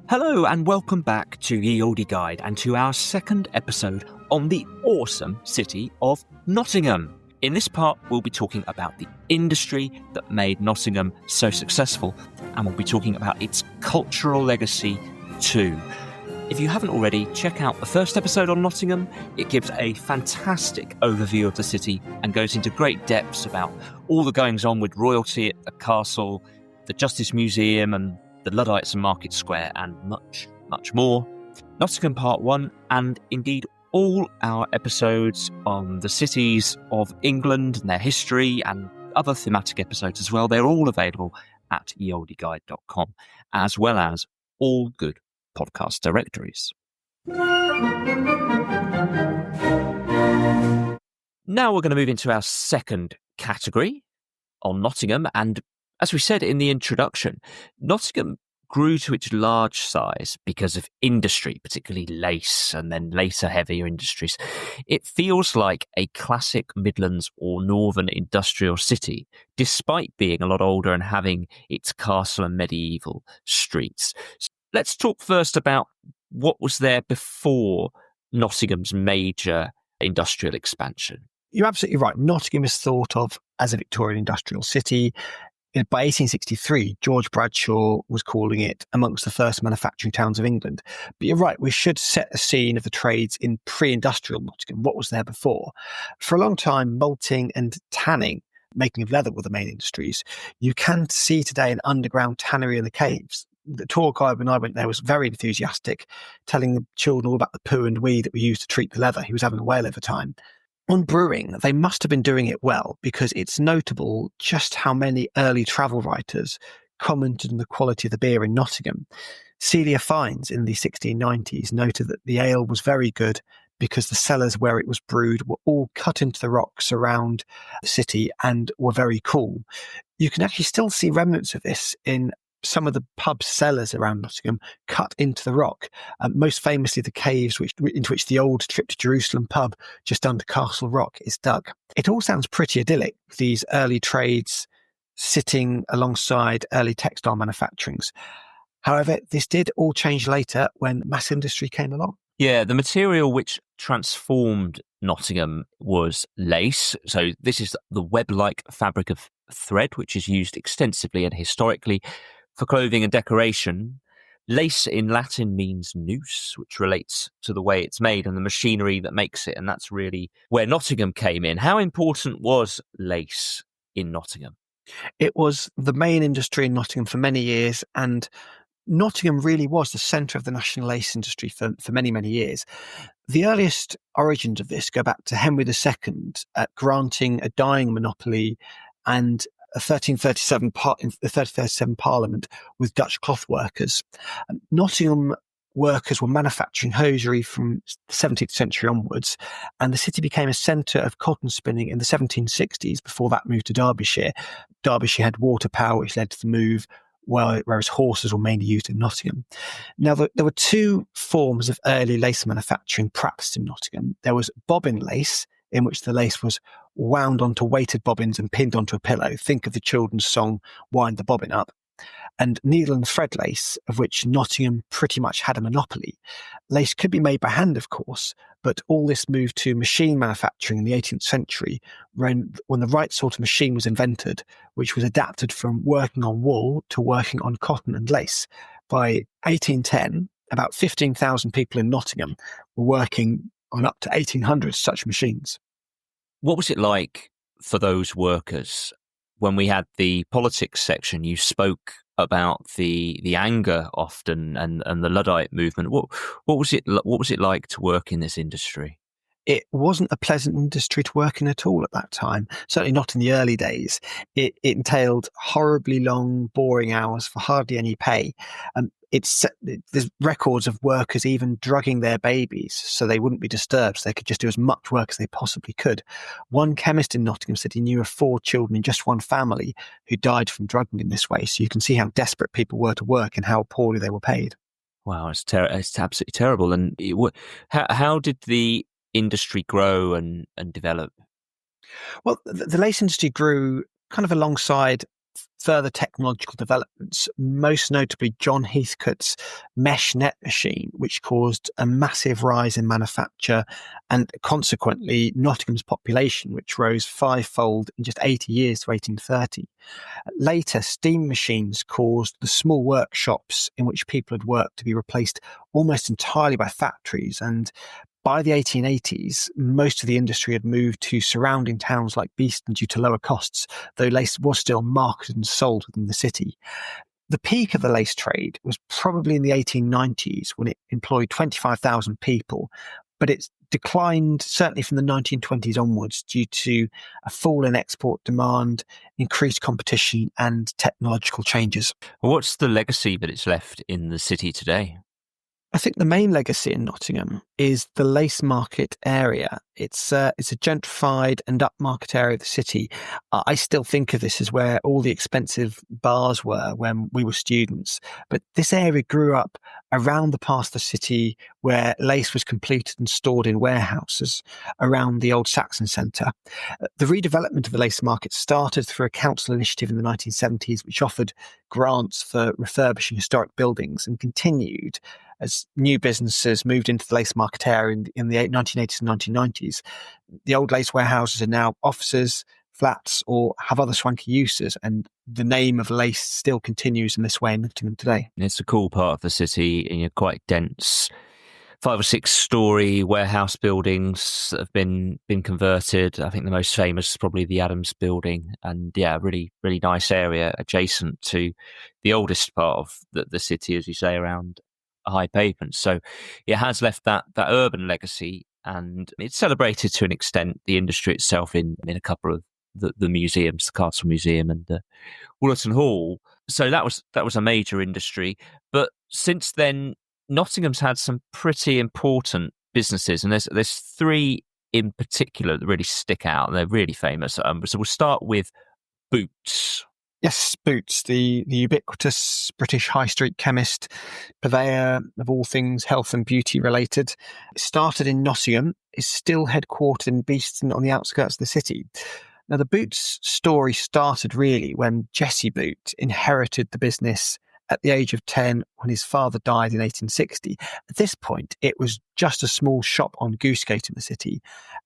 Hello and welcome back to Ye Olde Guide and to our second episode on the awesome city of Nottingham. In this part, we'll be talking about the industry that made Nottingham so successful, and we'll be talking about its cultural legacy too. If you haven't already, check out the first episode on Nottingham. It gives a fantastic overview of the city and goes into great depths about all the goings on with royalty at the castle, the Justice Museum and the Luddites and Market Square, and much, much more. Nottingham Part 1, and indeed all our episodes on the cities of England and their history, and other thematic episodes as well, they're all available at yeoldeguide.com, as well as all good podcast directories. Now we're going to move into our second category on Nottingham, and as we said in the introduction, Nottingham grew to its large size because of industry, particularly lace and then later heavier industries. It feels like a classic Midlands or Northern industrial city, despite being a lot older and having its castle and medieval streets. So let's talk first about what was there before Nottingham's major industrial expansion. You're absolutely right. Nottingham is thought of as a Victorian industrial city. By 1863, George Bradshaw was calling it amongst the first manufacturing towns of England. But you're right, we should set the scene of the trades in pre-industrial Nottingham. What was there before? For a long time, malting and tanning, making of leather, were the main industries. You can see today an underground tannery in the caves. The tour guide, when I went there, was very enthusiastic, telling the children all about the poo and wee that we used to treat the leather. He was having a whale of a time. On brewing, they must have been doing it well, because it's notable just how many early travel writers commented on the quality of the beer in Nottingham. Celia Fiennes in the 1690s noted that the ale was very good because the cellars where it was brewed were all cut into the rocks around the city and were very cool. You can actually still see remnants of this in some of the pub cellars around Nottingham, cut into the rock, most famously the caves into which the old Trip to Jerusalem pub just under Castle Rock is dug. It all sounds pretty idyllic, these early trades sitting alongside early textile manufacturings. However, this did all change later when mass industry came along. Yeah, the material which transformed Nottingham was lace. So this is the web-like fabric of thread, which is used extensively and historically for clothing and decoration. Lace in Latin means noose, which relates to the way it's made and the machinery that makes it. And that's really where Nottingham came in. How important was lace in Nottingham? It was the main industry in Nottingham for many years, and Nottingham really was the centre of the national lace industry for many, many years. The earliest origins of this go back to Henry II granting a dyeing monopoly and a 1337 Parliament with Dutch cloth workers. Nottingham workers were manufacturing hosiery from the 17th century onwards, and the city became a centre of cotton spinning in the 1760s. Before that moved to Derbyshire. Derbyshire had water power, which led to the move, whereas horses were mainly used in Nottingham. Now, there were two forms of early lace manufacturing practiced in Nottingham. There was bobbin lace, in which the lace was wound onto weighted bobbins and pinned onto a pillow. Think of the children's song, Wind the Bobbin Up. And needle and thread lace, of which Nottingham pretty much had a monopoly. Lace could be made by hand, of course, but all this moved to machine manufacturing in the 18th century, when the right sort of machine was invented, which was adapted from working on wool to working on cotton and lace. By 1810, about 15,000 people in Nottingham were working on up to 1,800 such machines. What was it like for those workers? When we had the politics section, you spoke about the anger often and the Luddite movement. What was it like to work in this industry? It wasn't a pleasant industry to work in at all at that time, certainly not in the early days. It entailed horribly long, boring hours for hardly any pay. There's records of workers even drugging their babies so they wouldn't be disturbed, so they could just do as much work as they possibly could. One chemist in Nottingham said he knew of 4 children in just one family who died from drugging in this way. So you can see how desperate people were to work and how poorly they were paid. Wow, it's absolutely terrible. And how did the industry grow and develop? Well, the lace industry grew kind of alongside further technological developments, most notably John Heathcote's mesh net machine, which caused a massive rise in manufacture and consequently Nottingham's population, which rose fivefold in just 80 years to 1830. Later, steam machines caused the small workshops in which people had worked to be replaced almost entirely by factories, and by the 1880s, most of the industry had moved to surrounding towns like Beeston due to lower costs, though lace was still marketed and sold within the city. The peak of the lace trade was probably in the 1890s when it employed 25,000 people, but it's declined certainly from the 1920s onwards due to a fall in export demand, increased competition and technological changes. What's the legacy that it's left in the city today? I think the main legacy in Nottingham is the Lace Market area. It's a gentrified and upmarket area of the city. I still think of this as where all the expensive bars were when we were students. But this area grew up around the part of the city where lace was completed and stored in warehouses around the old Saxon Centre. The redevelopment of the Lace Market started through a council initiative in the 1970s, which offered grants for refurbishing historic buildings and continued as new businesses moved into the Lace Market area in the 1980s and 1990s. The old lace warehouses are now offices, flats, or have other swanky uses, and the name of lace still continues in this way in Nottingham today. It's a cool part of the city, quite dense 5 or 6 story warehouse buildings that have been converted. I think the most famous is probably the Adams building, and really nice area adjacent to the oldest part of the city, as you say, around a high pavement. So it has left that urban legacy, and it's celebrated to an extent the industry itself in a couple of the museums, the Castle Museum and Woollerton Hall. So that was a major industry. But since then, Nottingham's had some pretty important businesses, and there's 3 in particular that really stick out. They're really famous. So we'll start with Boots. Yes, Boots, the ubiquitous British high street chemist, purveyor of all things health and beauty related. It started in Nottingham, is still headquartered in Beeston on the outskirts of the city. Now, the Boots story started really when Jesse Boot inherited the business at the age of 10 when his father died in 1860. At this point, it was just a small shop on Goosegate in the city,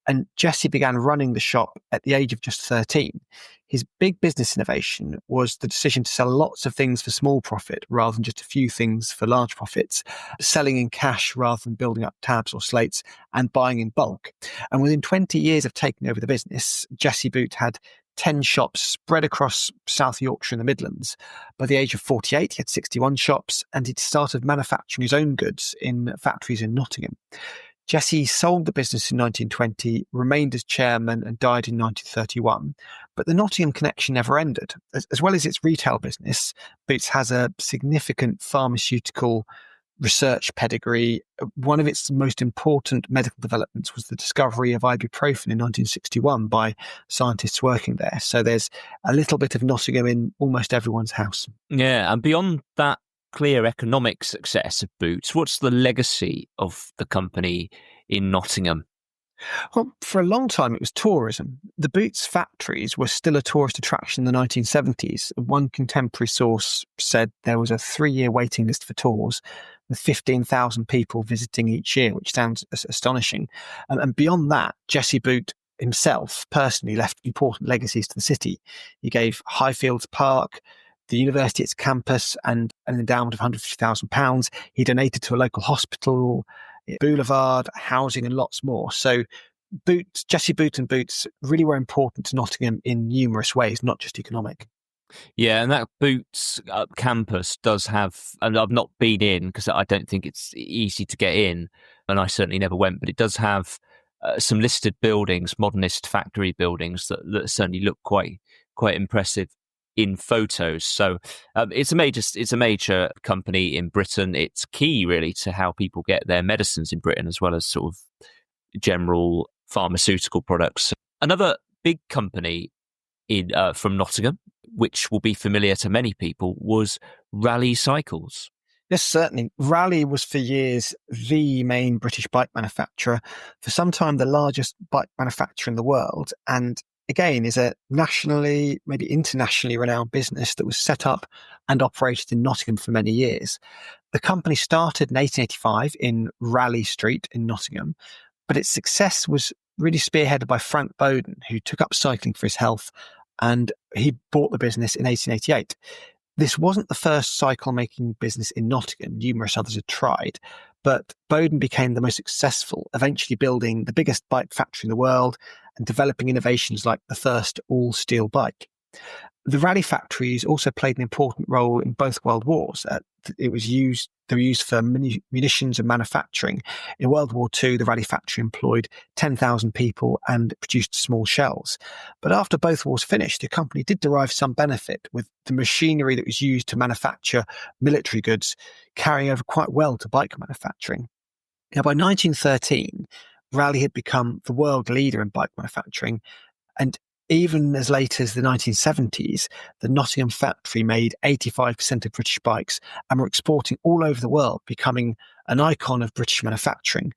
and Jesse began running the shop at the age of just 13. His big business innovation was the decision to sell lots of things for small profit rather than just a few things for large profits, selling in cash rather than building up tabs or slates, and buying in bulk. And within 20 years of taking over the business, Jesse Boot had 10 shops spread across South Yorkshire and the Midlands. By the age of 48, he had 61 shops, and he'd started manufacturing his own goods in factories in Nottingham. Jesse sold the business in 1920, remained as chairman, and died in 1931. But the Nottingham connection never ended. As well as its retail business, Boots has a significant pharmaceutical research pedigree. One of its most important medical developments was the discovery of ibuprofen in 1961 by scientists working there. So there's a little bit of Nottingham in almost everyone's house. Yeah, and beyond that clear economic success of Boots, what's the legacy of the company in Nottingham? Well, for a long time, it was tourism. The Boots factories were still a tourist attraction in the 1970s. One contemporary source said there was a 3-year waiting list for tours, with 15,000 people visiting each year, which sounds astonishing. And beyond that, Jesse Boot himself personally left important legacies to the city. He gave Highfields Park, the university its campus, and an endowment of £150,000. He donated to a local hospital, boulevard, housing, and lots more. So Jesse Boot and Boots really were important to Nottingham in numerous ways, not just economic. Yeah, and that Boots campus does have, and I've not been in because I don't think it's easy to get in, and I certainly never went, but it does have some listed buildings, modernist factory buildings that certainly look quite impressive in photos. So it's a major company in Britain. It's key really to how people get their medicines in Britain, as well as sort of general pharmaceutical products. Another big company from Nottingham, which will be familiar to many people, was Raleigh Cycles. Yes, certainly. Raleigh was for years the main British bike manufacturer, for some time the largest bike manufacturer in the world, and again, is a nationally, maybe internationally renowned business that was set up and operated in Nottingham for many years. The company started in 1885 in Raleigh Street in Nottingham, but its success was really spearheaded by Frank Bowden, who took up cycling for his health, and he bought the business in 1888. This wasn't the first cycle-making business in Nottingham. Numerous others had tried, but Bowden became the most successful, eventually building the biggest bike factory in the world and developing innovations like the first all-steel bike. The Raleigh factories also played an important role in both World Wars. They were used for munitions and manufacturing. In World War II, the Raleigh factory employed 10,000 people and produced small shells. But after both wars finished, the company did derive some benefit, with the machinery that was used to manufacture military goods carrying over quite well to bike manufacturing. Now, by 1913, Raleigh had become the world leader in bike manufacturing, and even as late as the 1970s, the Nottingham factory made 85% of British bikes and were exporting all over the world, becoming an icon of British manufacturing.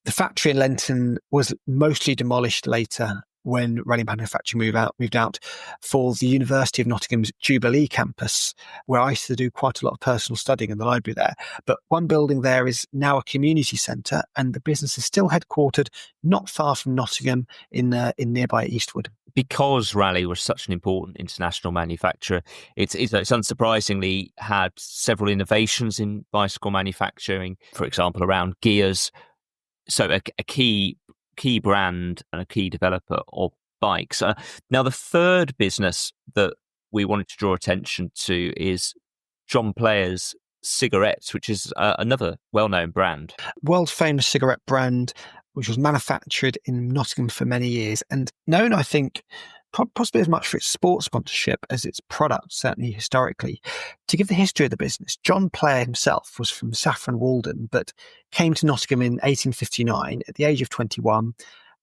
The factory in Lenton was mostly demolished later when Raleigh manufacturing moved out for the University of Nottingham's Jubilee campus, where I used to do quite a lot of personal studying in the library there. But one building there is now a community centre, and the business is still headquartered not far from Nottingham in nearby Eastwood. Because Raleigh was such an important international manufacturer, it's unsurprisingly had several innovations in bicycle manufacturing, for example, around gears. So a key brand and a key developer of bikes. Now, the third business that we wanted to draw attention to is John Player's cigarettes, which is another well-known brand. World famous cigarette brand, which was manufactured in Nottingham for many years and known, I think, possibly as much for its sports sponsorship as its product, certainly historically. To give the history of the business, John Player himself was from Saffron Walden, but came to Nottingham in 1859 at the age of 21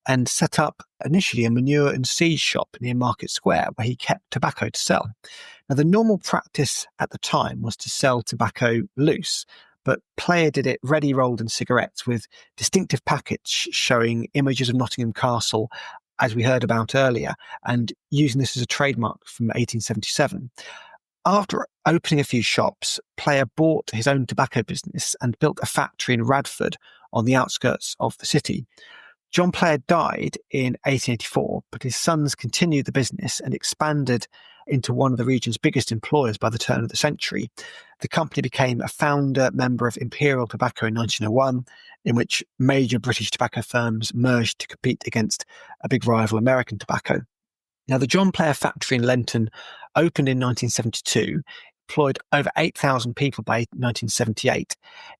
and set up initially a manure and seed shop near Market Square, where he kept tobacco to sell. Now, the normal practice at the time was to sell tobacco loose, but Player did it ready rolled in cigarettes with distinctive packets showing images of Nottingham Castle, as we heard about earlier, and using this as a trademark from 1877. After opening a few shops, Player bought his own tobacco business and built a factory in Radford on the outskirts of the city. John Player died in 1884, but his sons continued the business and expanded into one of the region's biggest employers by the turn of the century. The company became a founder member of Imperial Tobacco in 1901, in which major British tobacco firms merged to compete against a big rival, American Tobacco. Now, the John Player factory in Lenton opened in 1972, employed over 8,000 people by 1978.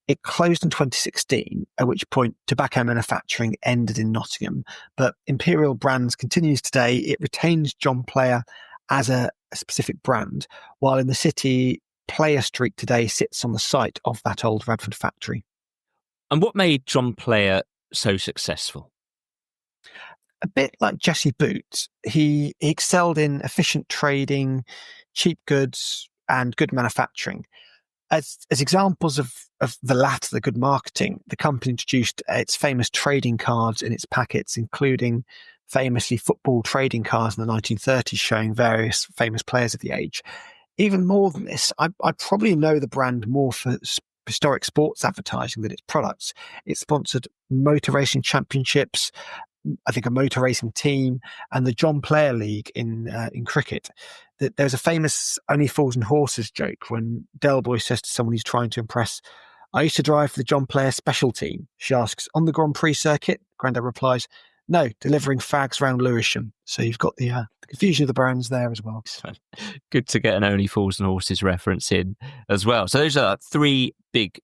It closed in 2016, at which point tobacco manufacturing ended in Nottingham. But Imperial Brands continues today. It retains John Player as a specific brand, while in the city, Player Street today sits on the site of that old Radford factory. And what made John Player so successful? A bit like Jesse Boots, he excelled in efficient trading, cheap goods, and good manufacturing. As examples of the latter, the good marketing, the company introduced its famous trading cards in its packets, including famously football trading cards in the 1930s showing various famous players of the age. Even more than this, I probably know the brand more for historic sports advertising than its products. It sponsored motor racing championships, I think a motor racing team, and the John Player League in cricket. There's a famous "Only Fools and Horses" joke when Del Boy says to someone he's trying to impress, "I used to drive for the John Player special team." She asks, "On the Grand Prix circuit?" Grandad replies, "No, delivering fags round Lewisham." So you've got the confusion of the brands there as well. Good to get an Only Fools and Horses reference in as well. So those are three big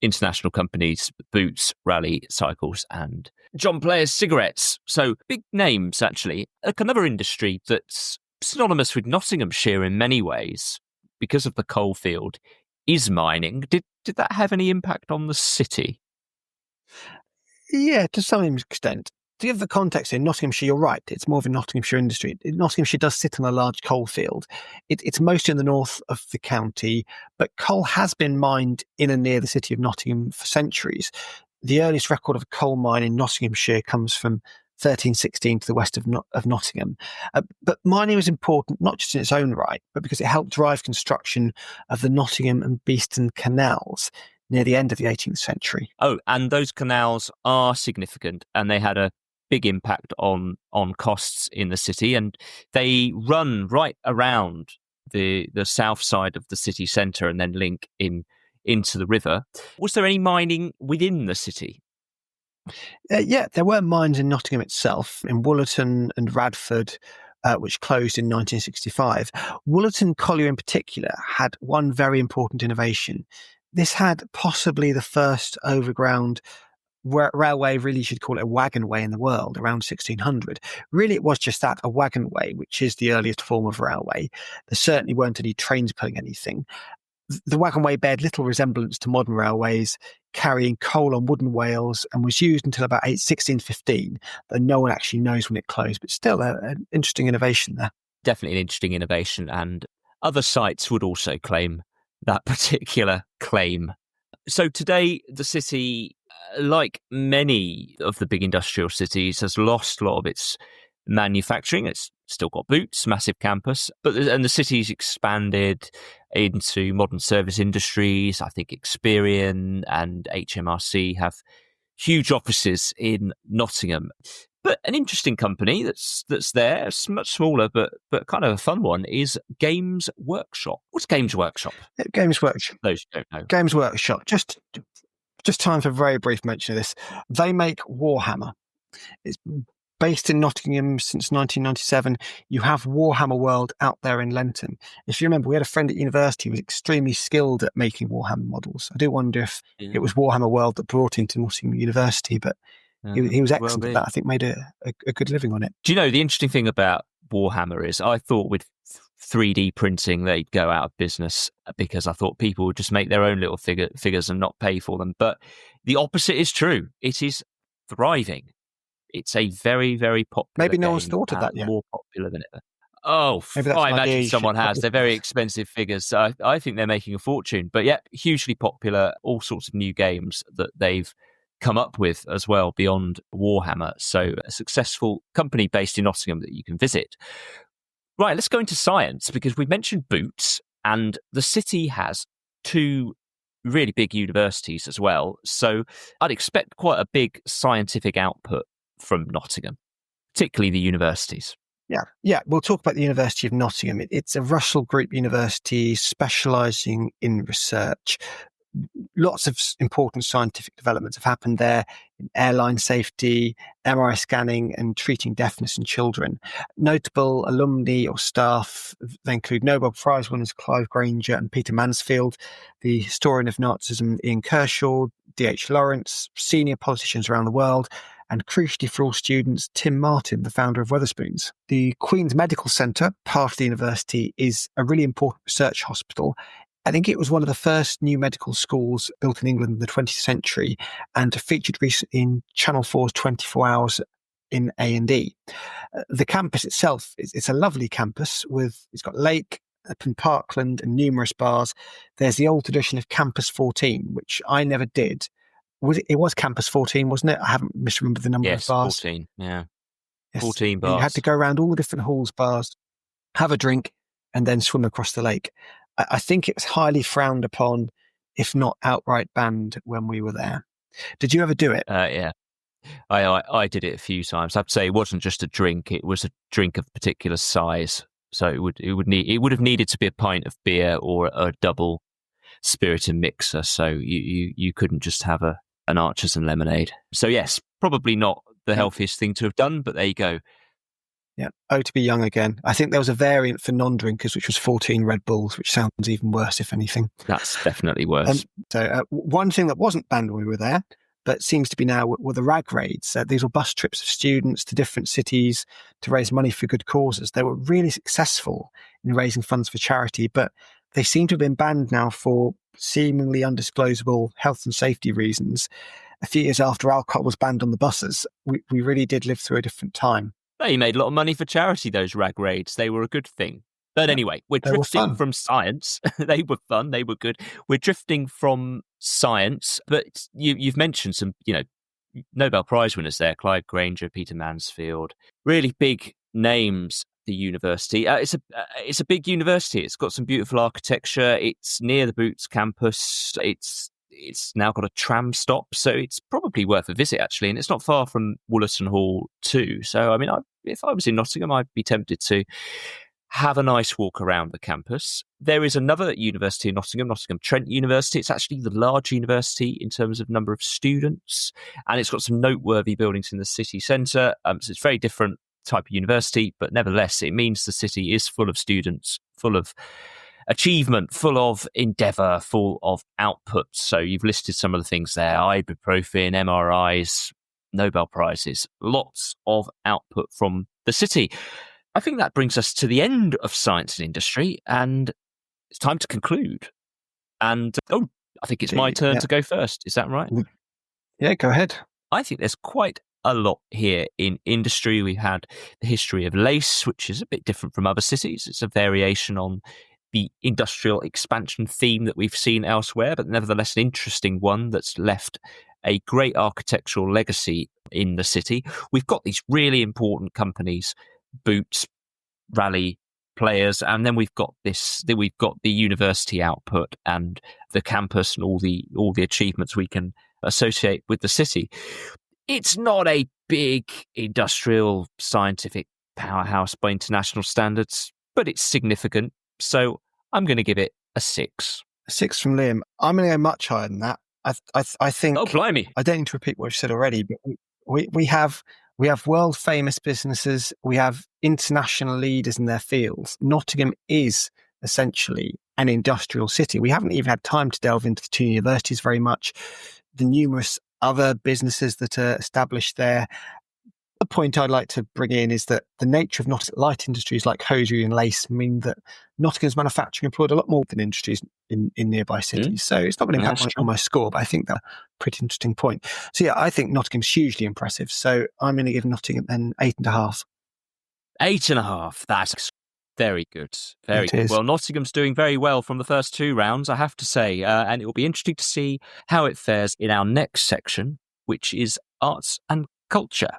international companies: Boots, Raleigh Cycles, and John Player's cigarettes. So big names, actually. Another industry that's synonymous with Nottinghamshire in many ways because of the coalfield is mining. Did that have any impact on the city? Yeah, to some extent. To give the context in Nottinghamshire, you're right. It's more of a Nottinghamshire industry. Nottinghamshire does sit on a large coalfield. It's mostly in the north of the county, but coal has been mined in and near the city of Nottingham for centuries. The earliest record of a coal mine in Nottinghamshire comes from 1316 to the west of Nottingham. But mining was important not just in its own right, but because it helped drive construction of the Nottingham and Beeston canals near the end of the 18th century. Oh, and those canals are significant, and they had a big impact on costs in the city, and they run right around the south side of the city centre and then link into the river. Was there any mining within the city? Yeah, there were mines in Nottingham itself, in Woollerton and Radford, which closed in 1965. Woollerton Colliery in particular had one very important innovation. This had possibly the first overground railway, really you should call it a wagon way in the world, around 1600. Really, it was just that, a wagon way, which is the earliest form of railway. There certainly weren't any trains pulling anything. The wagonway beared little resemblance to modern railways, carrying coal on wooden wheels, and was used until about 1615, though no one actually knows when it closed, but still an interesting innovation there. Definitely an interesting innovation, and other sites would also claim that particular claim. So today, the city, like many of the big industrial cities, has lost a lot of its manufacturing. It's still got Boots, massive campus, and the city's expanded into modern service industries. I think Experian and HMRC have huge offices in Nottingham. But an interesting company that's there, much smaller, but kind of a fun one, is Games Workshop. What's Games Workshop? Games Workshop. Those who don't know. Games Workshop. Just time for a very brief mention of this. They make Warhammer. It's based in Nottingham since 1997. You have Warhammer World out there in Lenton. If you remember, we had a friend at university who was extremely skilled at making Warhammer models. I do wonder if it was Warhammer World that brought him to Nottingham University, but he was excellent at that. I think made a good living on it. Do you know, the interesting thing about Warhammer is I thought with 3D printing they'd go out of business, because I thought people would just make their own little figures and not pay for them. But the opposite is true. It is thriving. It's a very, very popular Maybe no game, one's thought of that yet. More popular than ever. Oh, maybe that's I imagine someone has. They're very expensive figures. So I think they're making a fortune. But yeah, hugely popular, all sorts of new games that they've come up with as well beyond Warhammer. So a successful company based in Nottingham that you can visit. Right, let's go into science, because we mentioned Boots, and the city has two really big universities as well. So I'd expect quite a big scientific output from Nottingham, particularly the universities. Yeah. We'll talk about the University of Nottingham. It's a Russell Group university specialising in research. Lots of important scientific developments have happened there in airline safety, MRI scanning, and treating deafness in children. Notable alumni or staff, they include Nobel Prize winners Clive Granger and Peter Mansfield, the historian of Nazism Ian Kershaw, D.H. Lawrence, senior politicians around the world, and crucially for all students, Tim Martin, the founder of Wetherspoons. The Queen's Medical Centre, part of the university, is a really important research hospital. I think it was one of the first new medical schools built in England in the 20th century, and featured recently in Channel 4's 24 Hours in A&E. The campus itself, it's a lovely campus it's got a lake up in Parkland and numerous bars. There's the old tradition of Campus 14, which I never did. It was Campus 14, wasn't it? I haven't misremembered the number of bars. 14, yeah. Yes. 14 bars. You had to go around all the different halls, bars, have a drink, and then swim across the lake. I think it was highly frowned upon, if not outright banned, when we were there. Did you ever do it? Yeah. I did it a few times. I'd say it wasn't just a drink; it was a drink of particular size. So it would have needed to be a pint of beer or a double spirited mixer. So you couldn't just have an Archers and lemonade. So yes, probably not the healthiest thing to have done, but there you go. Yeah. Oh, to be young again. I think there was a variant for non-drinkers, which was 14 Red Bulls, which sounds even worse, if anything. That's definitely worse. One thing that wasn't banned when we were there, but seems to be now, were the rag raids. These were bus trips of students to different cities to raise money for good causes. They were really successful in raising funds for charity, but they seem to have been banned now for seemingly undisclosable health and safety reasons. A few years after alcohol was banned on the buses, we really did live through a different time. They made a lot of money for charity, those rag raids. They were a good thing. But anyway, we're drifting from science. They were fun. They were good. We're drifting from science, but you've mentioned some, Nobel Prize winners there, Clive Granger, Peter Mansfield, really big names. The university, it's a big university. It's got some beautiful architecture. It's near the Boots campus. It's now got a tram stop, so it's probably worth a visit actually. And it's not far from Woollerton Hall too. So I mean, if I was in Nottingham, I'd be tempted to have a nice walk around the campus. There is another university in Nottingham, Nottingham Trent University. It's actually the large university in terms of number of students, and it's got some noteworthy buildings in the city centre. So it's very different type of university, but nevertheless, it means the city is full of students, full of achievement, full of endeavour, full of output. So you've listed some of the things there: ibuprofen, MRIs, Nobel Prizes, lots of output from the city. I think that brings us to the end of Science and Industry, and it's time to conclude. And, I think it's my turn to go first. Is that right? Yeah, go ahead. I think there's quite a lot here in industry. We had the history of lace, which is a bit different from other cities. It's a variation on the industrial expansion theme that we've seen elsewhere, but nevertheless an interesting one that's left a great architectural legacy in the city. We've got these really important companies, Boots, Raleigh players, and then we've got the university output and the campus and all the achievements we can associate with the city. It's not a big industrial scientific powerhouse by international standards, but it's significant. So I'm going to give it a 6. A 6 from Liam. I'm going to go much higher than that. I think. Oh, blimey! I don't need to repeat what you've said already, but we have world famous businesses. We have international leaders in their fields. Nottingham is essentially an industrial city. We haven't even had time to delve into the 2 universities very much. The numerous other businesses that are established there. The point I'd like to bring in is that the nature of light industries like hosiery and lace mean that Nottingham's manufacturing employed a lot more than industries in nearby cities. So it's not going to impact on my score, but I think that's a pretty interesting point. So yeah, I think Nottingham's hugely impressive. So I'm going to give Nottingham an 8.5. 8.5. That's very good. Very good. Well, Nottingham's doing very well from the first 2 rounds, I have to say. And it will be interesting to see how it fares in our next section, which is arts and culture.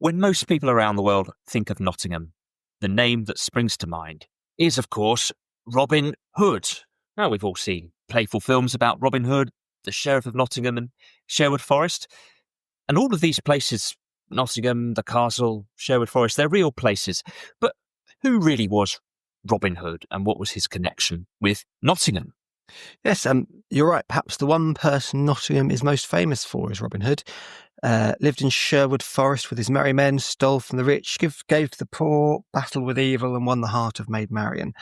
When most people around the world think of Nottingham, the name that springs to mind is, of course, Robin Hood. Now, we've all seen playful films about Robin Hood, the Sheriff of Nottingham and Sherwood Forest. And all of these places, Nottingham, the castle, Sherwood Forest, they're real places. But who really was Robin Hood and what was his connection with Nottingham? Yes, you're right. Perhaps the one person Nottingham is most famous for is Robin Hood. Lived in Sherwood Forest with his merry men, stole from the rich, gave to the poor, battled with evil, and won the heart of Maid Marian.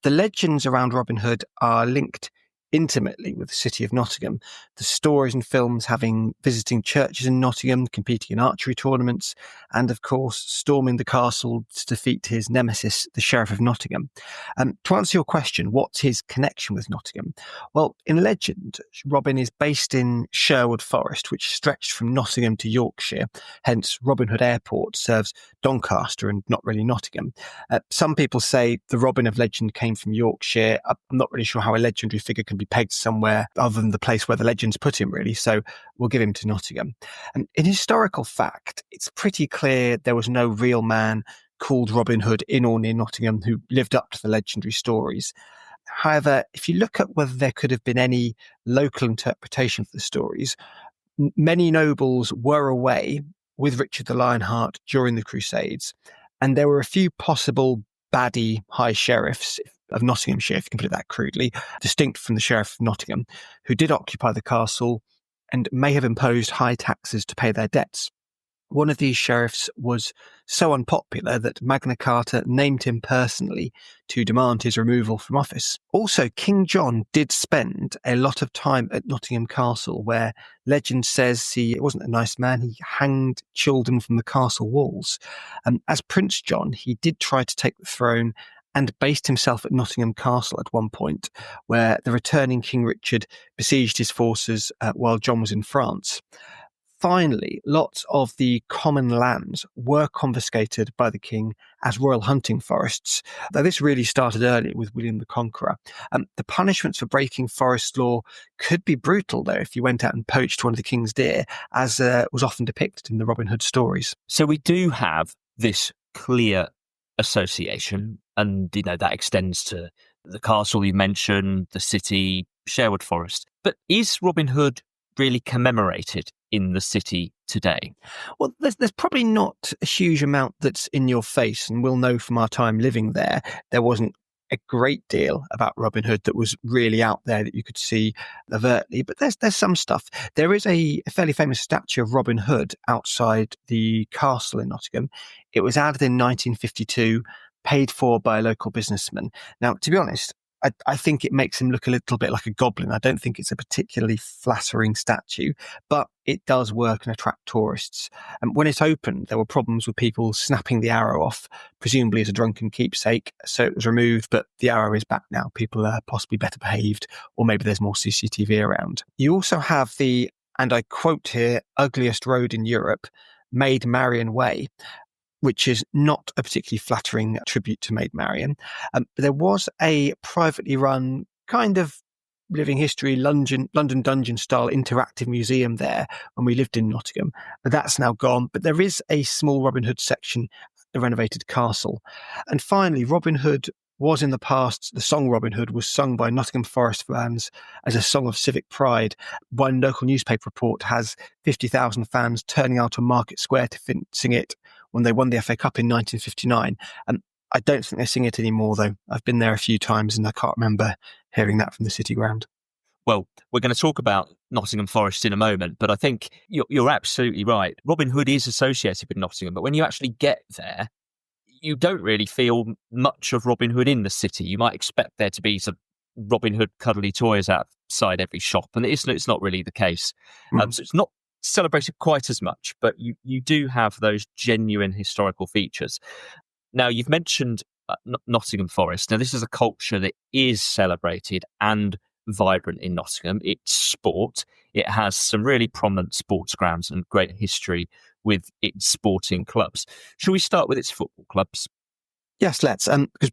The legends around Robin Hood are linked intimately with the city of Nottingham. The stories and films having visiting churches in Nottingham, competing in archery tournaments, and of course storming the castle to defeat his nemesis, the Sheriff of Nottingham. To answer your question, what's his connection with Nottingham? Well, in legend, Robin is based in Sherwood Forest, which stretched from Nottingham to Yorkshire. Hence, Robin Hood Airport serves Doncaster and not really Nottingham. Some people say the Robin of legend came from Yorkshire. I'm not really sure how a legendary figure can be pegged somewhere other than the place where the legends put him, really. So we'll give him to Nottingham. And in historical fact, it's pretty clear there was no real man called Robin Hood in or near Nottingham who lived up to the legendary stories. However, if you look at whether there could have been any local interpretation of the stories, many nobles were away with Richard the Lionheart during the Crusades, and there were a few possible baddie high sheriffs of Nottinghamshire, if you can put it that crudely, distinct from the Sheriff of Nottingham, who did occupy the castle and may have imposed high taxes to pay their debts. One of these sheriffs was so unpopular that Magna Carta named him personally to demand his removal from office. Also, King John did spend a lot of time at Nottingham Castle, where legend says he wasn't a nice man. He hanged children from the castle walls. As Prince John, he did try to take the throne and based himself at Nottingham Castle at one point, where the returning King Richard besieged his forces while John was in France. finally, lots of the common lands were confiscated by the king as royal hunting forests, though this really started early with William the Conqueror. The punishments for breaking forest law could be brutal, though, if you went out and poached one of the king's deer, as was often depicted in the Robin Hood stories. So we do have this clear association, and that extends to the castle you mentioned, the city, Sherwood Forest. But is Robin Hood really commemorated in the city today? Well, there's probably not a huge amount that's in your face, and we'll know from our time living there wasn't a great deal about Robin Hood that was really out there that you could see overtly, but there's some stuff. There is a fairly famous statue of Robin Hood outside the castle in Nottingham. It was added in 1952, paid for by a local businessman. Now, to be honest, I think it makes him look a little bit like a goblin. I don't think it's a particularly flattering statue, but it does work and attract tourists. And when it opened, there were problems with people snapping the arrow off, presumably as a drunken keepsake. So it was removed, but the arrow is back now. People are possibly better behaved, or maybe there's more CCTV around. You also have the, and I quote here, ugliest road in Europe, Maid Marian Way, which is not a particularly flattering tribute to Maid Marian. But there was a privately run kind of living history London Dungeon style interactive museum there when we lived in Nottingham. But that's now gone. But there is a small Robin Hood section at the renovated castle. And finally, Robin Hood was in the past, the song Robin Hood was sung by Nottingham Forest fans as a song of civic pride. One local newspaper report has 50,000 fans turning out on Market Square to sing it when they won the FA Cup in 1959. And I don't think they sing it anymore, though. I've been there a few times and I can't remember hearing that from the City Ground. Well, we're going to talk about Nottingham Forest in a moment, but I think you're absolutely right. Robin Hood is associated with Nottingham, but when you actually get there, you don't really feel much of Robin Hood in the city. You might expect there to be some Robin Hood cuddly toys outside every shop, and it's not really the case. So it's not celebrated quite as much, but you do have those genuine historical features. Now, you've mentioned Nottingham Forest. Now, this is a culture that is celebrated and vibrant in Nottingham. It's sport. It has some really prominent sports grounds and great history with its sporting clubs. Shall we start with its football clubs? Yes, let's. Because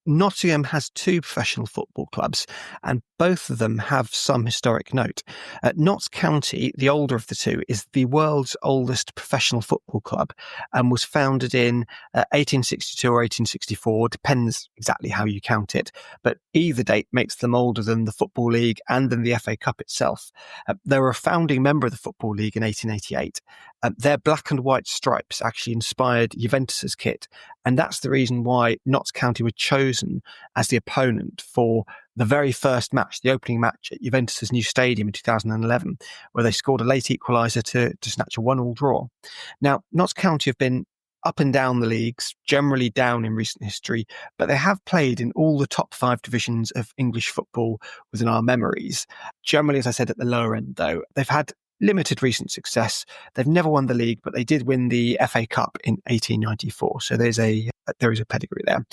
Nottingham has two professional football clubs, and both of them have some historic note. Notts County, the older of the two, is the world's oldest professional football club and was founded in 1862 or 1864, depends exactly how you count it, but either date makes them older than the Football League and than the FA Cup itself. They were a founding member of the Football League in 1888. Their black and white stripes actually inspired Juventus's kit, and that's the reason why Notts County were chosen as the opponent for the very first match, the opening match at Juventus's new stadium in 2011, where they scored a late equaliser to snatch a 1-1 draw. Now, Notts County have been up and down the leagues, generally down in recent history, but they have played in all the top 5 divisions of English football within our memories. Generally, as I said, at the lower end, though. They've had limited recent success. They've never won the league, but they did win the FA Cup in 1894. So there is a pedigree there.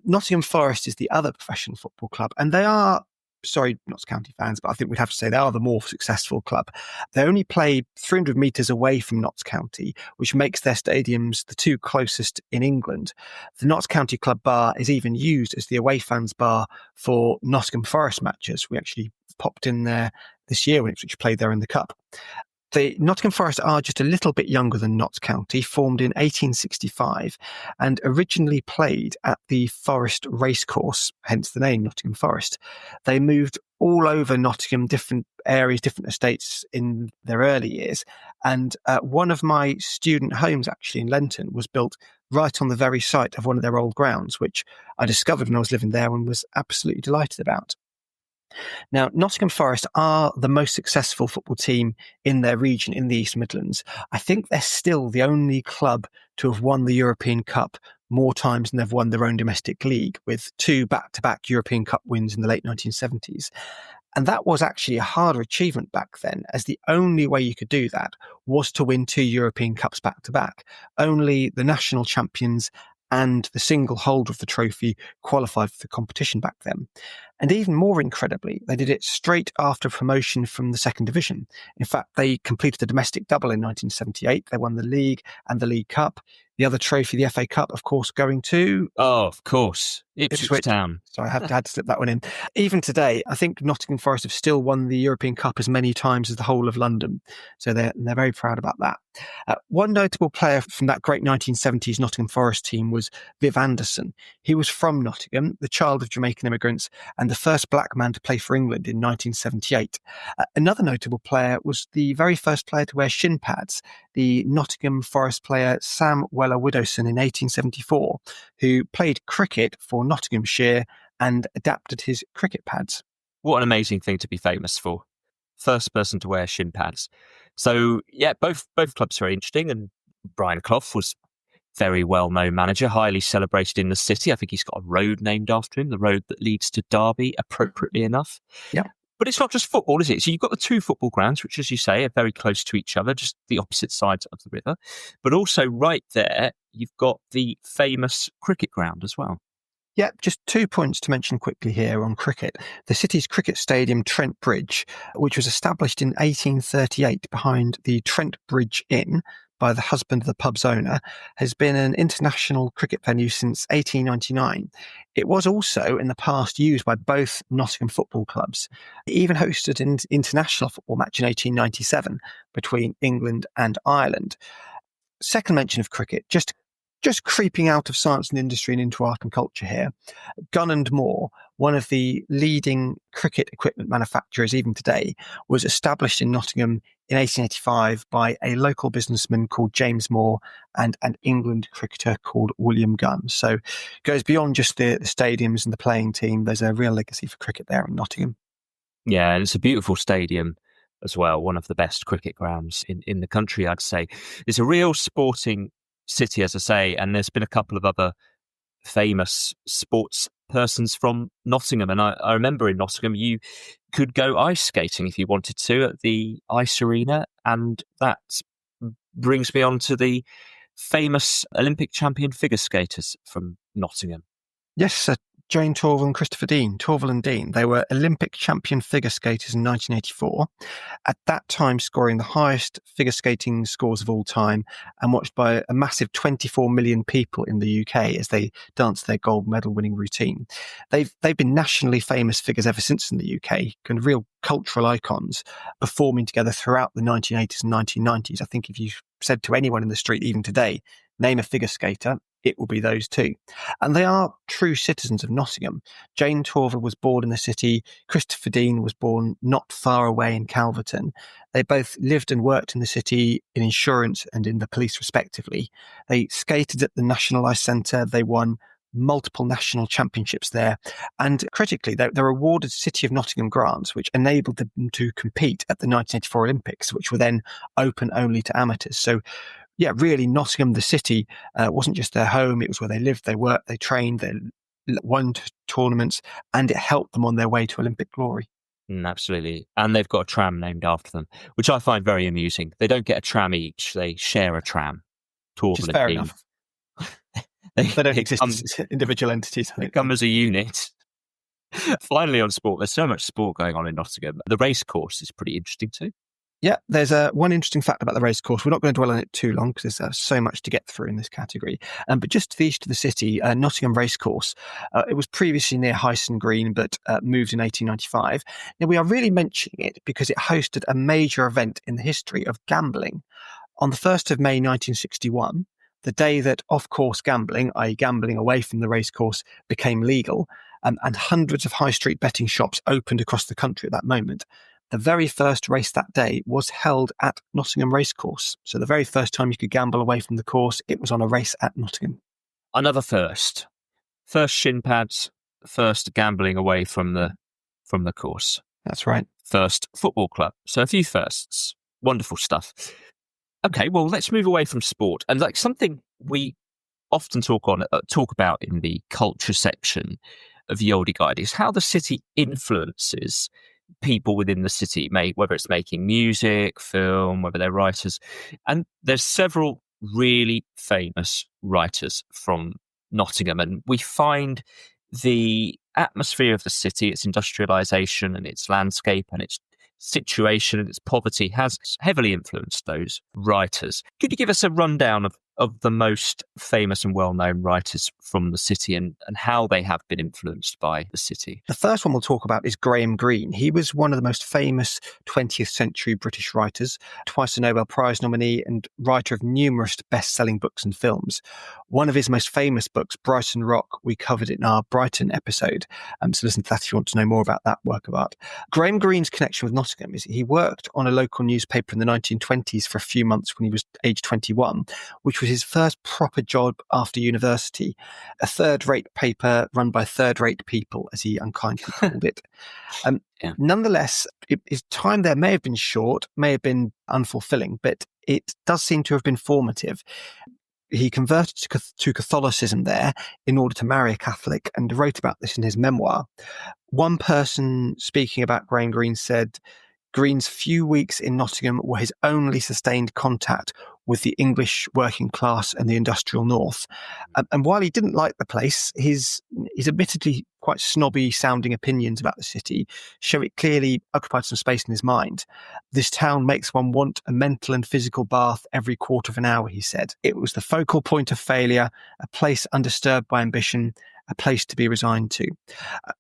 Nottingham Forest is the other professional football club, and they are, sorry, Notts County fans, but I think we'd have to say they are the more successful club. They only play 300 metres away from Notts County, which makes their stadiums the two closest in England. The Notts County Club bar is even used as the away fans bar for Nottingham Forest matches. We actually popped in there this year when Ipswich played there in the Cup. The Nottingham Forest are just a little bit younger than Notts County, formed in 1865 and originally played at the Forest Racecourse, hence the name Nottingham Forest. They moved all over Nottingham, different areas, different estates in their early years. And one of my student homes, actually in Lenton, was built right on the very site of one of their old grounds, which I discovered when I was living there and was absolutely delighted about. Now, Nottingham Forest are the most successful football team in their region in the East Midlands. I think they're still the only club to have won the European Cup more times than they've won their own domestic league, with 2 back-to-back European Cup wins in the late 1970s. And that was actually a harder achievement back then, as the only way you could do that was to win 2 European Cups back-to-back. Only the national champions and the single holder of the trophy qualified for the competition back then. And even more incredibly, they did it straight after promotion from the second division. In fact, they completed a domestic double in 1978. They won the league and the League Cup. The other trophy, the FA Cup, of course, going to... Oh, of course. Ipswich Town. So I had to slip that one in. Even today, I think Nottingham Forest have still won the European Cup as many times as the whole of London. So they're very proud about that. One notable player from that great 1970s Nottingham Forest team was Viv Anderson. He was from Nottingham, the child of Jamaican immigrants, and the first black man to play for England in 1978. Another notable player was the very first player to wear shin pads, the Nottingham Forest player Sam Weller-Widdowson in 1874, who played cricket for Nottinghamshire and adapted his cricket pads. What an amazing thing to be famous for. First person to wear shin pads. So, yeah, both clubs are very interesting. And Brian Clough was very well-known manager, highly celebrated in the city. I think he's got a road named after him, the road that leads to Derby, appropriately enough. Yeah. But it's not just football, is it? So you've got the two football grounds, which, as you say, are very close to each other, just the opposite sides of the river. But also right there, you've got the famous cricket ground as well. Yeah, just 2 points to mention quickly here on cricket. The city's cricket stadium, Trent Bridge, which was established in 1838 behind the Trent Bridge Inn by the husband of the pub's owner, has been an international cricket venue since 1899. It was also in the past used by both Nottingham football clubs. It even hosted an international football match in 1897 between England and Ireland. Second mention of cricket, just creeping out of science and industry and into art and culture here. Gunn & Moore, one of the leading cricket equipment manufacturers even today, was established in Nottingham in 1885 by a local businessman called James Moore and an England cricketer called William Gunn. So it goes beyond just the stadiums and the playing team. There's a real legacy for cricket there in Nottingham. Yeah, and it's a beautiful stadium as well, one of the best cricket grounds in the country, I'd say. It's a real sporting city, as I say, and there's been a couple of other famous sports persons from Nottingham. And I remember in Nottingham, you could go ice skating if you wanted to at the ice arena. And that brings me on to the famous Olympic champion figure skaters from Nottingham. Yes, Jane Torvill and Christopher Dean, Torvill and Dean. They were Olympic champion figure skaters in 1984, at that time scoring the highest figure skating scores of all time and watched by a massive 24 million people in the UK as they danced their gold medal winning routine. They've been nationally famous figures ever since in the UK, kind of real cultural icons, performing together throughout the 1980s and 1990s. I think if you said to anyone in the street even today, name a figure skater, it will be those two. And they are true citizens of Nottingham. Jane Torvill was born in the city. Christopher Dean was born not far away in Calverton. They both lived and worked in the city in insurance and in the police, respectively. They skated at the National Ice Centre. They won multiple national championships there. And critically, they're awarded City of Nottingham grants, which enabled them to compete at the 1984 Olympics, which were then open only to amateurs. So yeah, really, Nottingham, the city, wasn't just their home. It was where they lived, they worked, they trained, they won tournaments, and it helped them on their way to Olympic glory. Absolutely. And they've got a tram named after them, which I find very amusing. They don't get a tram each, they share a tram. Which is fair enough. They don't exist as individual entities. They come as a unit. Finally, on sport, there's so much sport going on in Nottingham. The race course is pretty interesting too. Yeah, there's one interesting fact about the race course. We're not going to dwell on it too long because there's so much to get through in this category. But just to the east of the city, Nottingham Racecourse, it was previously near Hyson Green, but moved in 1895. Now, we are really mentioning it because it hosted a major event in the history of gambling. On the 1st of May 1961, the day that off-course gambling, i.e. gambling away from the racecourse, became legal, and hundreds of high street betting shops opened across the country at that moment, the very first race that day was held at Nottingham Racecourse. So the very first time you could gamble away from the course, it was on a race at Nottingham. Another first. First shin pads, first gambling away from the course. That's right. First football club. So a few firsts. Wonderful stuff. Okay, well, let's move away from sport. And like something we often talk about in the culture section of Ye Olde Guide is how the city influences people within the city, whether it's making music, film, whether they're writers. And there's several really famous writers from Nottingham, and we find the atmosphere of the city, its industrialisation and its landscape and its situation and its poverty has heavily influenced those writers. Could you give us a rundown of the most famous and well-known writers from the city and how they have been influenced by the city? The first one we'll talk about is Graham Greene. He was one of the most famous 20th century British writers, twice a Nobel Prize nominee and writer of numerous best-selling books and films. One of his most famous books, Brighton Rock, we covered it in our Brighton episode, so listen to that if you want to know more about that work of art. Graham Greene's connection with Nottingham is he worked on a local newspaper in the 1920s for a few months when he was age 21, which was his first proper job after university, a third-rate paper run by third-rate people, as he unkindly called it. Nonetheless, his time there may have been short, may have been unfulfilling, but it does seem to have been formative. He converted to Catholicism there in order to marry a Catholic and wrote about this in his memoir. One person speaking about Graham Greene said, Greene's few weeks in Nottingham were his only sustained contact with the English working class and the industrial north. And while he didn't like the place, his admittedly quite snobby sounding opinions about the city show it clearly occupied some space in his mind. This town makes one want a mental and physical bath every quarter of an hour, he said. It was the focal point of failure, a place undisturbed by ambition, a place to be resigned to.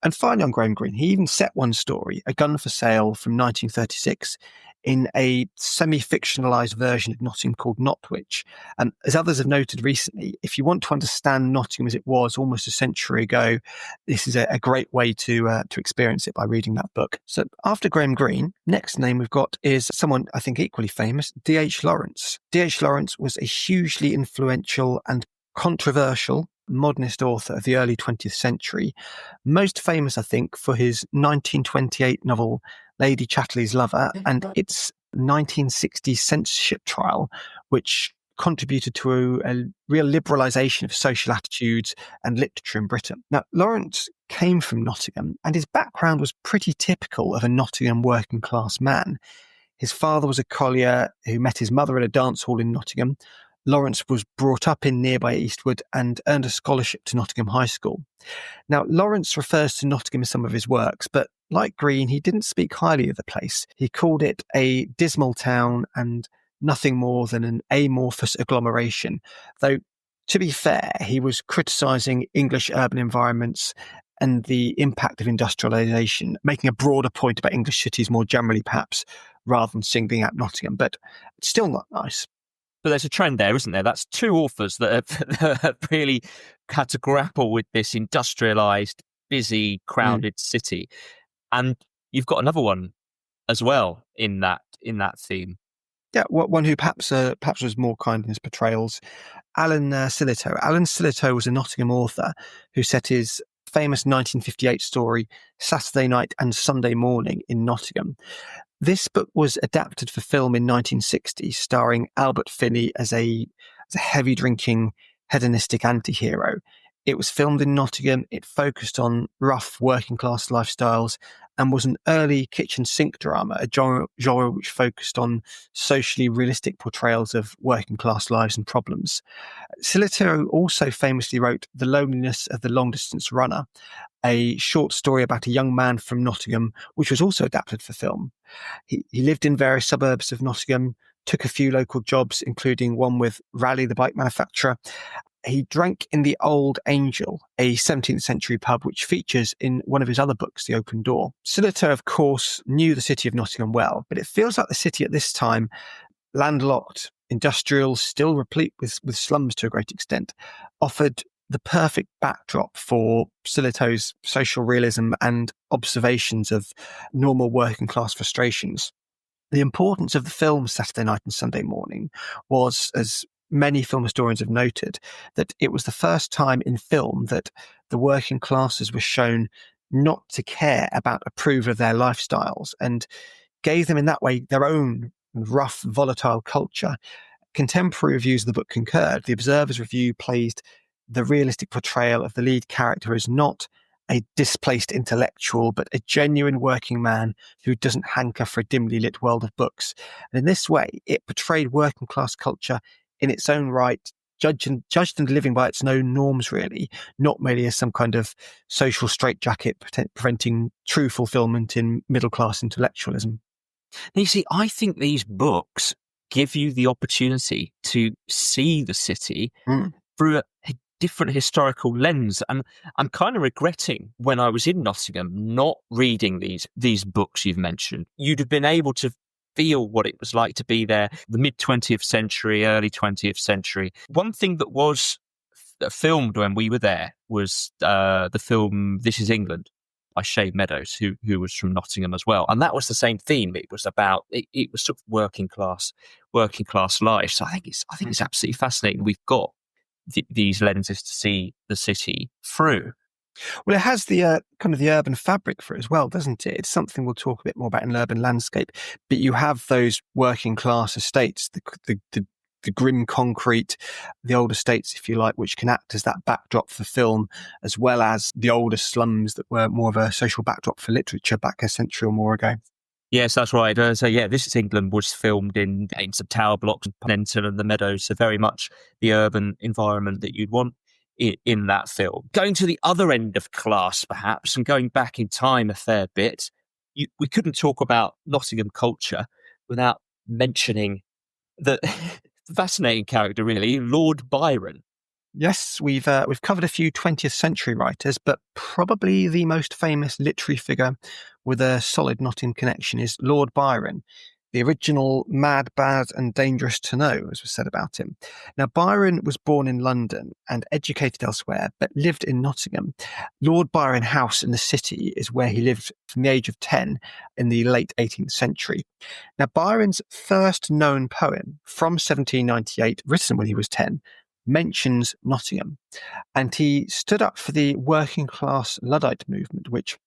And finally on Graham Greene, he even set one story, A Gun for Sale from 1936, in a semi-fictionalised version of Nottingham called Notwich. And as others have noted recently, if you want to understand Nottingham as it was almost a century ago, this is a great way to experience it by reading that book. So after Graham Greene, next name we've got is someone I think equally famous, D.H. Lawrence. D.H. Lawrence was a hugely influential and controversial modernist author of the early 20th century, most famous, I think, for his 1928 novel Lady Chatterley's Lover and its 1960 censorship trial, which contributed to a real liberalisation of social attitudes and literature in Britain. Now, Lawrence came from Nottingham, and his background was pretty typical of a Nottingham working class man. His father was a collier who met his mother at a dance hall in Nottingham. Lawrence was brought up in nearby Eastwood and earned a scholarship to Nottingham High School. Now, Lawrence refers to Nottingham in some of his works, but like Greene, he didn't speak highly of the place. He called it a dismal town and nothing more than an amorphous agglomeration, though, to be fair, he was criticising English urban environments and the impact of industrialisation, making a broader point about English cities more generally, perhaps, rather than singling out Nottingham, but it's still not nice. But there's a trend there, isn't there? That's two authors that have really had to grapple with this industrialised, busy, crowded city. And you've got another one as well in that theme. Yeah, one who perhaps was more kind in his portrayals, Alan Sillitoe. Alan Sillitoe was a Nottingham author who set his famous 1958 story Saturday Night and Sunday Morning in Nottingham. This book was adapted for film in 1960, starring Albert Finney as a heavy-drinking, hedonistic anti-hero. It was filmed in Nottingham, it focused on rough working-class lifestyles, and was an early kitchen sink drama, a genre which focused on socially realistic portrayals of working-class lives and problems. Sillitoe also famously wrote The Loneliness of the Long-Distance Runner, a short story about a young man from Nottingham, which was also adapted for film. He lived in various suburbs of Nottingham, took a few local jobs, including one with Raleigh, the bike manufacturer. He drank in the Old Angel, a 17th century pub which features in one of his other books, The Open Door. Sillitoe, of course, knew the city of Nottingham well, but it feels like the city at this time, landlocked, industrial, still replete with slums to a great extent, offered the perfect backdrop for Sillitoe's social realism and observations of normal working class frustrations. The importance of the film Saturday Night and Sunday Morning was, as many film historians have noted, that it was the first time in film that the working classes were shown not to care about approval of their lifestyles and gave them in that way their own rough, volatile culture. Contemporary reviews of the book concurred. The Observer's review praised the realistic portrayal of the lead character as not a displaced intellectual, but a genuine working man who doesn't hanker for a dimly lit world of books. And in this way, it portrayed working class culture in its own right, judged and living by its own norms, really, not merely as some kind of social straitjacket preventing true fulfilment in middle-class intellectualism. Now, you see, I think these books give you the opportunity to see the city through a different historical lens. And I'm kind of regretting when I was in Nottingham not reading these books you've mentioned. You'd have been able to feel what it was like to be there, the mid-20th century, early 20th century. One thing that was filmed when we were there was the film This Is England by Shay Meadows, who was from Nottingham as well. And that was the same theme. It was about, it was sort of working class life. So I think it's absolutely fascinating. We've got these lenses to see the city through. Well, it has the kind of the urban fabric for it as well, doesn't it? It's something we'll talk a bit more about in urban landscape. But you have those working class estates, the grim concrete, the old estates, if you like, which can act as that backdrop for film, as well as the older slums that were more of a social backdrop for literature back a century or more ago. Yes, that's right. So This Is England was filmed in some tower blocks, Pennington and the Meadows, so very much the urban environment that you'd want in that film. Going to the other end of class, perhaps, and going back in time a fair bit, we couldn't talk about Nottingham culture without mentioning the fascinating character, really, Lord Byron. Yes, we've covered a few 20th century writers, but probably the most famous literary figure with a solid Nottingham connection is Lord Byron, the original mad, bad and dangerous to know, as was said about him. Now, Byron was born in London and educated elsewhere, but lived in Nottingham. Lord Byron House in the city is where he lived from the age of 10 in the late 18th century. Now, Byron's first known poem from 1798, written when he was 10, mentions Nottingham, and he stood up for the working class Luddite movement, which,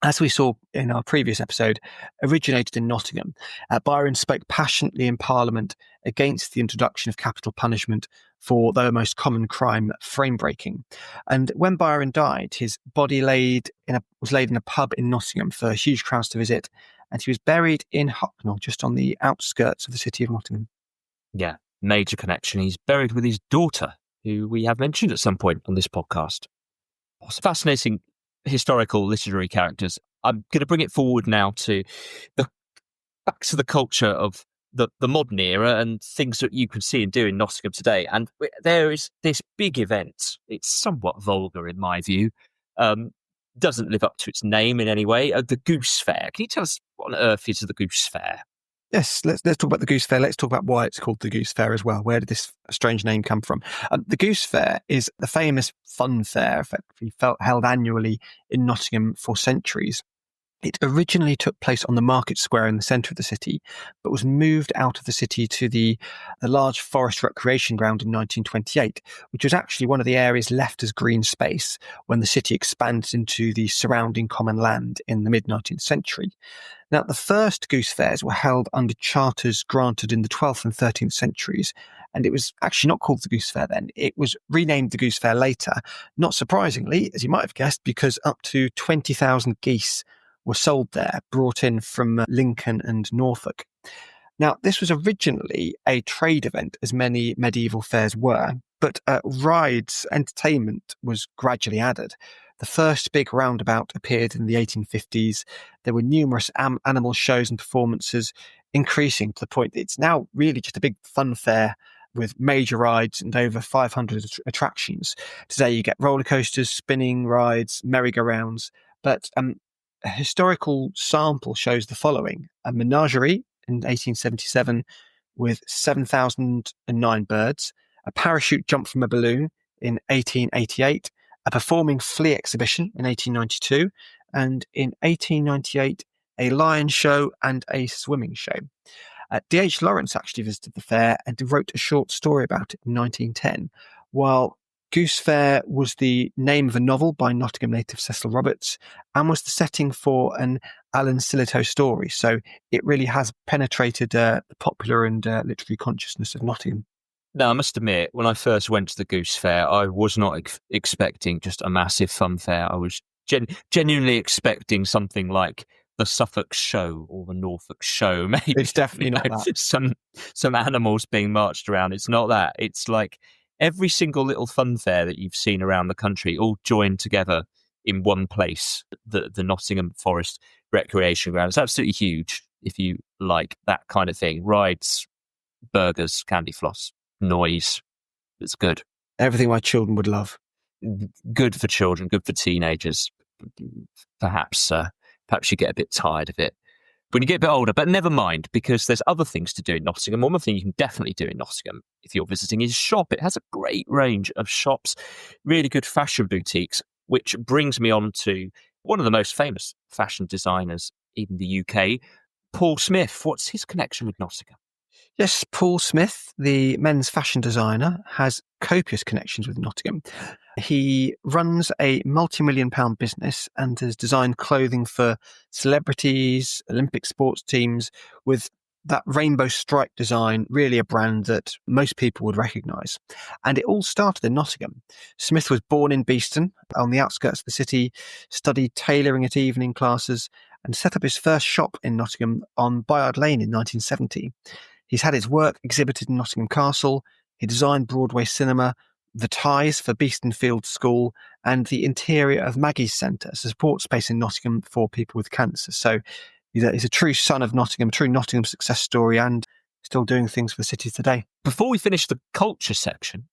as we saw in our previous episode, originated in Nottingham. Byron spoke passionately in Parliament against the introduction of capital punishment for the most common crime, frame breaking. And when Byron died, his body was laid in a pub in Nottingham for huge crowds to visit, and he was buried in Hucknall, just on the outskirts of the city of Nottingham. Yeah, major connection. He's buried with his daughter, who we have mentioned at some point on this podcast. Fascinating historical literary characters. I'm going to bring it forward now to back to the culture of the modern era and things that you can see and do in Nottingham today. And there is this big event. It's somewhat vulgar in my view. Doesn't live up to its name in any way. The Goose Fair. Can you tell us what on earth is the Goose Fair? Yes, let's talk about the Goose Fair. Let's talk about why it's called the Goose Fair as well. Where did this strange name come from? The Goose Fair is the famous fun fair, effectively held annually in Nottingham for centuries. It originally took place on the market square in the centre of the city, but was moved out of the city to the large forest recreation ground in 1928, which was actually one of the areas left as green space when the city expanded into the surrounding common land in the mid-19th century. Now, the first Goose Fairs were held under charters granted in the 12th and 13th centuries, and it was actually not called the Goose Fair then. It was renamed the Goose Fair later, not surprisingly, as you might have guessed, because up to 20,000 geese were sold there, brought in from Lincoln and Norfolk. Now, this was originally a trade event, as many medieval fairs were, but rides, entertainment was gradually added. The first big roundabout appeared in the 1850s. There were numerous animal shows and performances, increasing to the point that it's now really just a big fun fair with major rides and over 500 attractions. Today you get roller coasters, spinning rides, merry-go-rounds, but a historical sample shows the following: a menagerie in 1877 with 7,009 birds, a parachute jump from a balloon in 1888, a performing flea exhibition in 1892, and in 1898, a lion show and a swimming show. D.H. Lawrence actually visited the fair and wrote a short story about it in 1910, while Goose Fair was the name of a novel by Nottingham native Cecil Roberts and was the setting for an Alan Sillitoe story. So it really has penetrated the popular and literary consciousness of Nottingham. Now, I must admit, when I first went to the Goose Fair, I was not expecting just a massive fun fair. I was genuinely expecting something like the Suffolk Show or the Norfolk Show. Maybe it's definitely not that. Some animals being marched around. It's not that. It's like every single little fun fair that you've seen around the country all joined together in one place, the Nottingham Forest Recreation Ground. It's absolutely huge if you like that kind of thing. Rides, burgers, candy floss, noise. It's good. Everything my children would love. Good for children, good for teenagers. Perhaps you get a bit tired of it when you get a bit older, but never mind, because there's other things to do in Nottingham. One thing you can definitely do in Nottingham if you're visiting is shop. It has a great range of shops, really good fashion boutiques, which brings me on to one of the most famous fashion designers in the UK, Paul Smith. What's his connection with Nottingham? Yes, Paul Smith, the men's fashion designer, has copious connections with Nottingham. He runs a multi-million pound business and has designed clothing for celebrities, Olympic sports teams, with that rainbow stripe design, really a brand that most people would recognise. And it all started in Nottingham. Smith was born in Beeston, on the outskirts of the city, studied tailoring at evening classes, and set up his first shop in Nottingham on Bayard Lane in 1970. He's had his work exhibited in Nottingham Castle. He designed Broadway Cinema, the ties for Beeston Fields School, and the interior of Maggie's Centre, a support space in Nottingham for people with cancer. So he's a true son of Nottingham, a true Nottingham success story, and still doing things for the city today. Before we finish the culture section,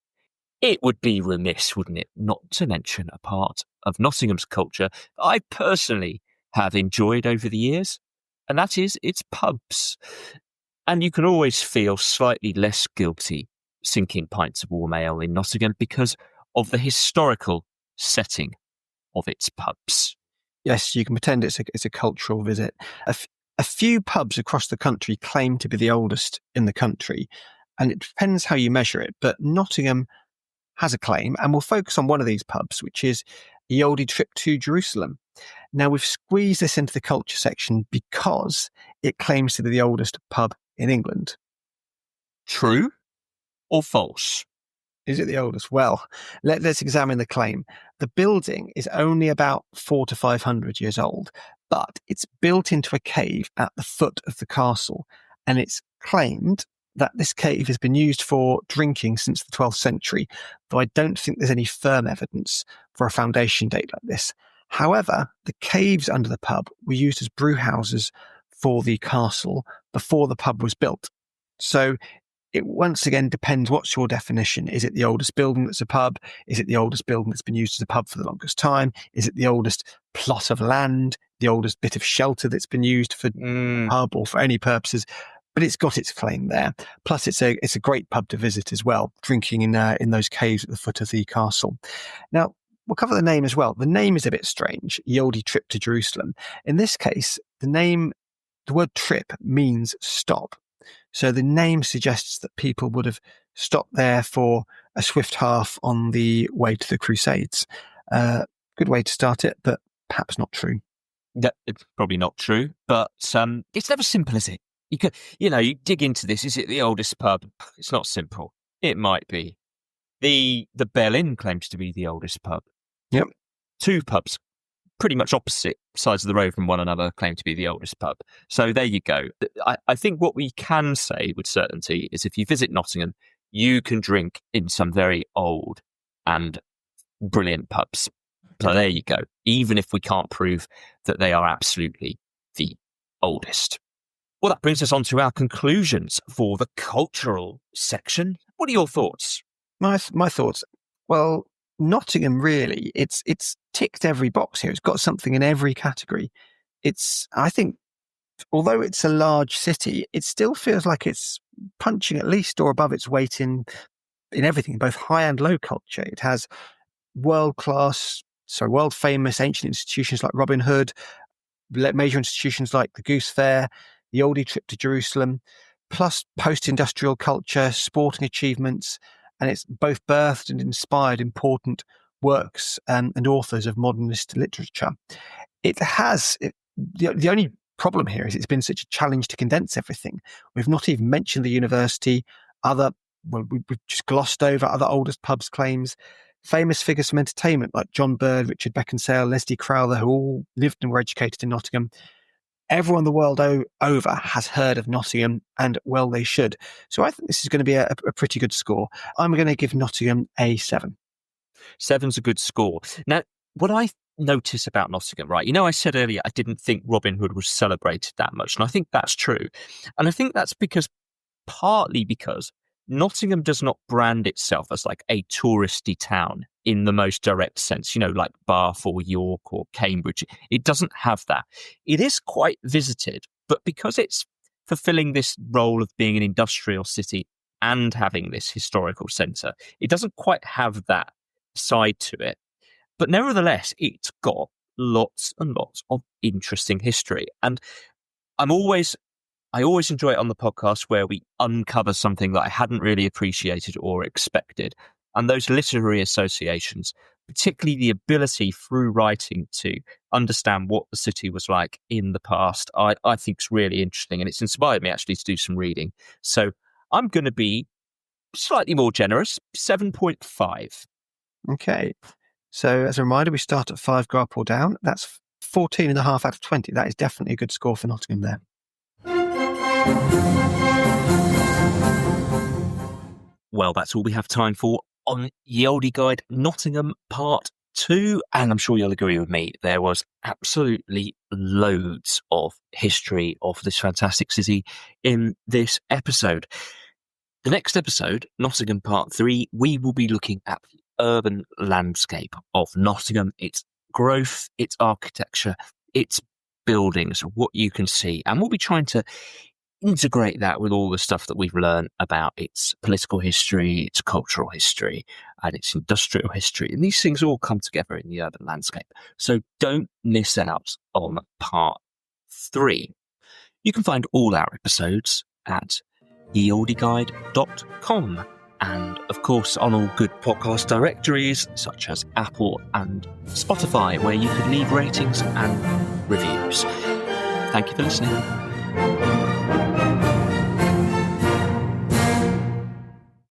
it would be remiss, wouldn't it, not to mention a part of Nottingham's culture that I personally have enjoyed over the years, and that is its pubs. And you can always feel slightly less guilty sinking pints of warm ale in Nottingham because of the historical setting of its pubs. Yes, you can pretend it's a cultural visit. A few pubs across the country claim to be the oldest in the country, and it depends how you measure it, but Nottingham has a claim, and we'll focus on one of these pubs, which is Ye Olde Trip to Jerusalem. Now, we've squeezed this into the culture section because it claims to be the oldest pub in England. True or false? Is it the oldest? Well, let's examine the claim. The building is only about 400 to 500 years old, but it's built into a cave at the foot of the castle, and it's claimed that this cave has been used for drinking since the 12th century, though I don't think there's any firm evidence for a foundation date like this. However, the caves under the pub were used as brew houses for the castle before the pub was built. So it once again depends what's your definition. Is it the oldest building that's a pub? Is it the oldest building that's been used as a pub for the longest time? Is it the oldest plot of land, the oldest bit of shelter that's been used for pub or for any purposes? But it's got its claim there. Plus, it's a great pub to visit as well, drinking in those caves at the foot of the castle. Now, we'll cover the name as well. The name is a bit strange, Ye Olde Trip to Jerusalem. In this case, the word trip means stop. So the name suggests that people would have stopped there for a swift half on the way to the Crusades. Good way to start it, but perhaps not true. It's probably not true, but it's never simple, is it? You dig into this. Is it the oldest pub? It's not simple. It might be. The Bell Inn claims to be the oldest pub. Yep. Two pubs, pretty much opposite sides of the road from one another, claim to be the oldest pub. So there you go. I think what we can say with certainty is if you visit Nottingham, you can drink in some very old and brilliant pubs. So there you go. Even if we can't prove that they are absolutely the oldest. Well, that brings us on to our conclusions for the cultural section. What are your thoughts? My thoughts. Well, Nottingham really, it's ticked every box here. It's got something in every category. I think, although it's a large city, it still feels like it's punching at least or above its weight in everything, both high and low culture. It has world famous ancient institutions like Robin Hood, major institutions like the Goose Fair, the Olde Trip to Jerusalem, plus post-industrial culture, sporting achievements, and it's both birthed and inspired important works and authors of modernist literature. The only problem here is it's been such a challenge to condense everything. We've not even mentioned the university, we've just glossed over other oldest pubs claims, famous figures from entertainment like John Bird, Richard Beckinsale, Leslie Crowther, who all lived and were educated in Nottingham. everyone the world over has heard of Nottingham, and well, they should. So I think this is going to be a pretty good score. I'm going to give Nottingham a 7. 7's a good score. Now, what I notice about Nottingham, right? I said earlier I didn't think Robin Hood was celebrated that much, and I think that's true. And I think that's partly because Nottingham does not brand itself as like a touristy town in the most direct sense, like Bath or York or Cambridge. It doesn't have that. It is quite visited, but because it's fulfilling this role of being an industrial city and having this historical centre, it doesn't quite have that side to it. But nevertheless, it's got lots and lots of interesting history. And I always enjoy it on the podcast where we uncover something that I hadn't really appreciated or expected. And those literary associations, particularly the ability through writing to understand what the city was like in the past, I think is really interesting. And it's inspired me actually to do some reading. So I'm going to be slightly more generous, 7.5. Okay. So as a reminder, we start at 5, go up or down. That's 14.5 out of 20. That is definitely a good score for Nottingham there. Well, that's all we have time for on Ye Olde Guide Nottingham Part 2. And I'm sure you'll agree with me, there was absolutely loads of history of this fantastic city in this episode. The next episode, Nottingham Part 3, we will be looking at the urban landscape of Nottingham, its growth, its architecture, its buildings, what you can see. And we'll be trying to integrate that with all the stuff that we've learned about its political history, its cultural history, and its industrial history. And these things all come together in the urban landscape. So don't miss out on Part 3. You can find all our episodes at yeoldeguide.com. And of course, on all good podcast directories such as Apple and Spotify, where you can leave ratings and reviews. Thank you for listening.